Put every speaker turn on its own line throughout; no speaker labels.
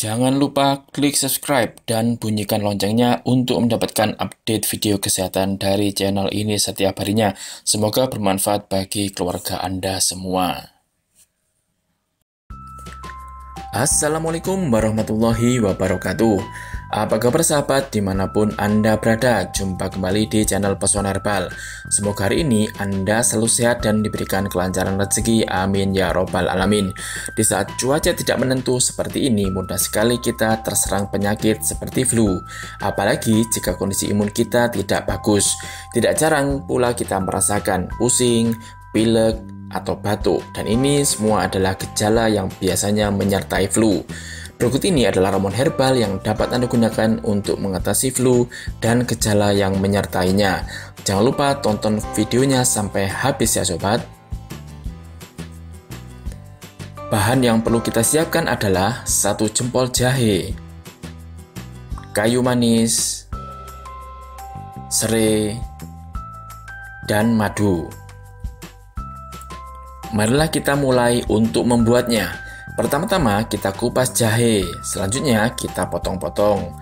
Jangan lupa klik subscribe dan bunyikan loncengnya untuk mendapatkan update video kesehatan dari channel ini setiap harinya. Semoga bermanfaat bagi keluarga Anda semua. Assalamualaikum warahmatullahi wabarakatuh. Apa kabar sahabat dimanapun Anda berada? Jumpa kembali di channel Pesona Herbal. Semoga hari ini Anda selalu sehat dan diberikan kelancaran rezeki. Amin ya robbal alamin. Di saat cuaca tidak menentu seperti ini, mudah sekali kita terserang penyakit seperti flu. Apalagi jika kondisi imun kita tidak bagus. Tidak jarang pula kita merasakan pusing, pilek, atau batuk, dan ini semua adalah gejala yang biasanya menyertai flu. Berikut ini adalah ramuan herbal yang dapat Anda gunakan untuk mengatasi flu dan gejala yang menyertainya. Jangan lupa tonton videonya sampai habis ya sobat. Bahan yang perlu kita siapkan adalah 1 jempol jahe, kayu manis, serai, dan madu. Marilah kita mulai untuk membuatnya. Pertama-tama kita kupas jahe, selanjutnya kita potong-potong.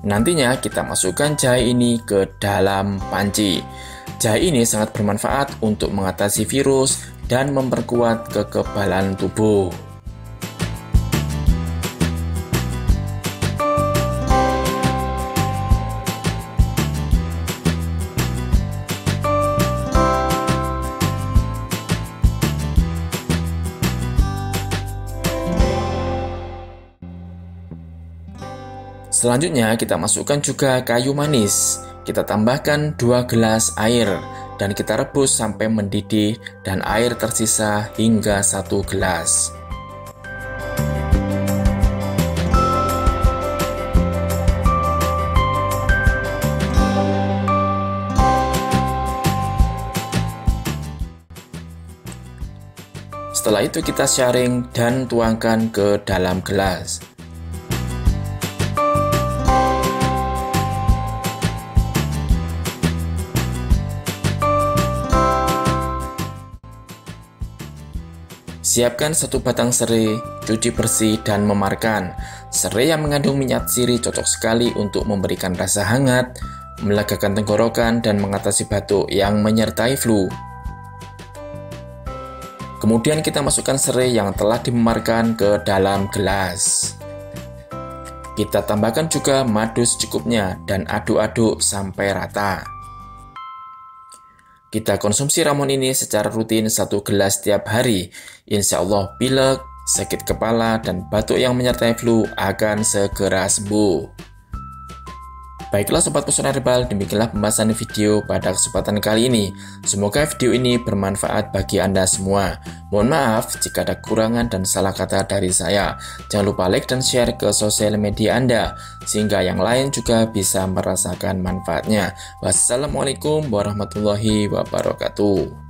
Nantinya kita masukkan jahe ini ke dalam panci. Jahe ini sangat bermanfaat untuk mengatasi virus dan memperkuat kekebalan tubuh. Selanjutnya kita masukkan juga kayu manis. Kita tambahkan 2 gelas air dan kita rebus sampai mendidih dan air tersisa hingga 1 gelas. Setelah itu kita saring dan tuangkan ke dalam gelas. Siapkan 1 batang serai, cuci bersih dan memarkan. Serai yang mengandung minyak sirih cocok sekali untuk memberikan rasa hangat, melegakan tenggorokan, dan mengatasi batuk yang menyertai flu. Kemudian kita masukkan serai yang telah dimemarkan ke dalam gelas. Kita tambahkan juga madu secukupnya dan aduk-aduk sampai rata. Kita konsumsi ramuan ini secara rutin 1 gelas setiap hari. Insya Allah pilek, sakit kepala, dan batuk yang menyertai flu akan segera sembuh. Baiklah Sobat Pesona Herbal, demikianlah pembahasan video pada kesempatan kali ini. Semoga video ini bermanfaat bagi Anda semua. Mohon maaf jika ada kekurangan dan salah kata dari saya. Jangan lupa like dan share ke sosial media Anda, sehingga yang lain juga bisa merasakan manfaatnya. Wassalamualaikum warahmatullahi wabarakatuh.